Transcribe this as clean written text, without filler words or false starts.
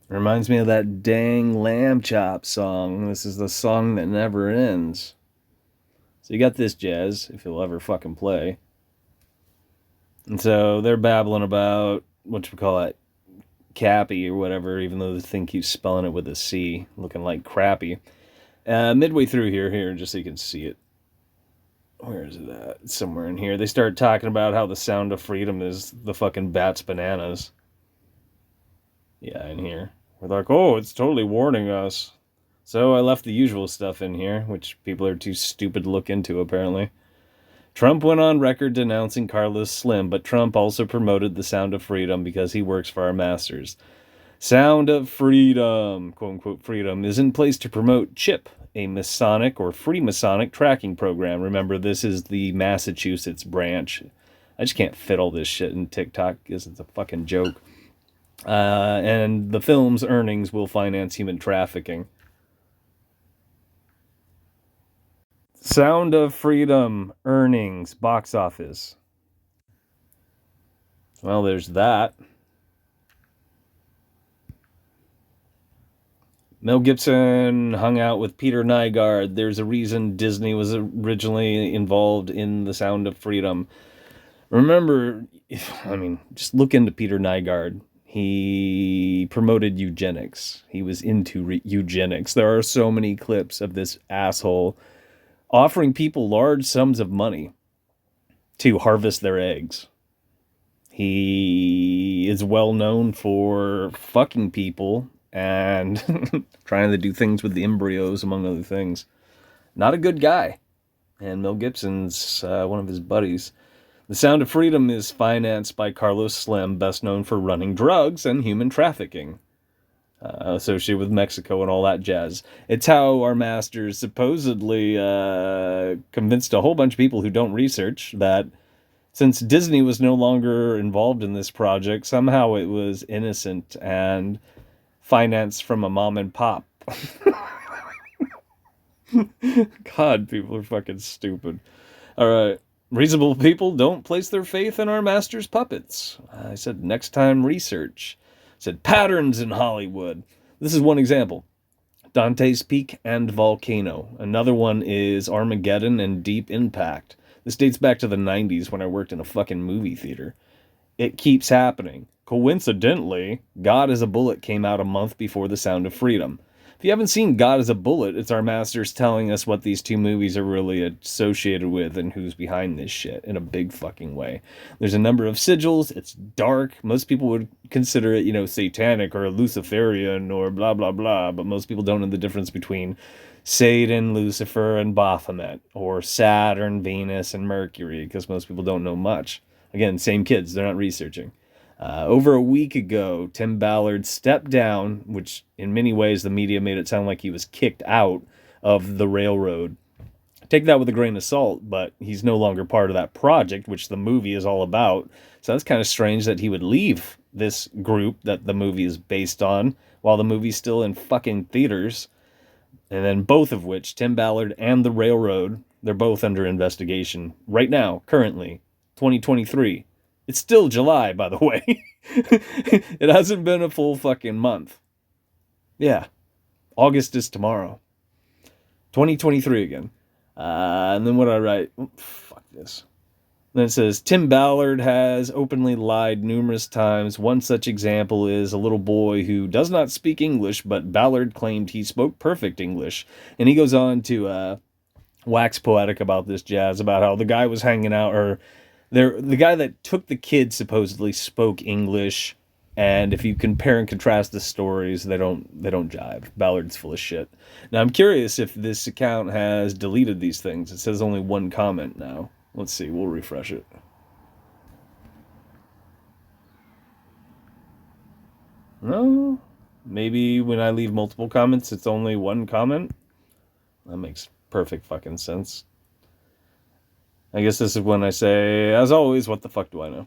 Reminds me of that dang lamb chop song. This is the song that never ends. So you got this jazz, if you'll ever fucking play. And so they're babbling about, what you call it, Kappy or whatever, even though the thing keeps spelling it with a C, looking like crappy. Midway through here, just so you can see it. Where is it at? It's somewhere in here. They start talking about how the sound of freedom is the fucking bat's bananas. Yeah, in here. We're like, oh, it's totally warning us. So I left the usual stuff in here, which people are too stupid to look into, apparently. Trump went on record denouncing Carlos Slim, but Trump also promoted the Sound of Freedom because he works for our masters. Sound of Freedom, quote unquote freedom, is in place to promote CHIP, a Masonic or Freemasonic tracking program. Remember, this is the Massachusetts branch. I just can't fit all this shit in TikTok because it's a fucking joke. And the film's earnings will finance human trafficking. Sound of Freedom earnings box office. Well, there's that. Mel Gibson hung out with Peter Nygard. There's a reason Disney was originally involved in the Sound of Freedom. Remember, just look into Peter Nygard. He promoted eugenics. He was into eugenics. There are so many clips of this asshole offering people large sums of money to harvest their eggs. He is well known for fucking people and trying to do things with the embryos, among other things. Not a good guy. And Mel Gibson's one of his buddies. The Sound of Freedom is financed by Carlos Slim, best known for running drugs and human trafficking, associated with Mexico and all that jazz. It's how our masters supposedly convinced a whole bunch of people who don't research that since Disney was no longer involved in this project, somehow it was innocent and financed from a mom and pop. God, people are fucking stupid. All right. Reasonable people don't place their faith in our master's puppets. I said next time research. I said patterns in Hollywood. This is one example. Dante's Peak and Volcano. Another one is Armageddon and Deep Impact. This dates back to the 90s when I worked in a fucking movie theater. It keeps happening. Coincidentally, God is a Bullet came out a month before The Sound of Freedom. If you haven't seen God is a Bullet, it's our masters telling us what these two movies are really associated with and who's behind this shit in a big fucking way. There's a number of sigils. It's dark. Most people would consider it, satanic or Luciferian or blah, blah, blah, but most people don't know the difference between Satan, Lucifer, and Baphomet, or Saturn, Venus, and Mercury, because most people don't know much. Again, same kids. They're not researching. Over a week ago, Tim Ballard stepped down, which in many ways the media made it sound like he was kicked out of the railroad. Take that with a grain of salt, but he's no longer part of that project, which the movie is all about. So that's kind of strange that he would leave this group that the movie is based on while the movie's still in fucking theaters. And then both of which, Tim Ballard and the railroad, they're both under investigation right now, currently, 2023. It's still July, by the way. It hasn't been a full fucking month. Yeah. August is tomorrow. 2023 again. And then what I write? Fuck this. Then it says, Tim Ballard has openly lied numerous times. One such example is a little boy who does not speak English, but Ballard claimed he spoke perfect English. And he goes on to wax poetic about this jazz, about how the guy was hanging out, or the guy that took the kid supposedly spoke English, and if you compare and contrast the stories, they don't jive. Ballard's full of shit. Now I'm curious if this account has deleted these things. It says only one comment now. Let's see. We'll refresh it. No, maybe when I leave multiple comments, it's only one comment. That makes perfect fucking sense. I guess this is when I say, as always, what the fuck do I know?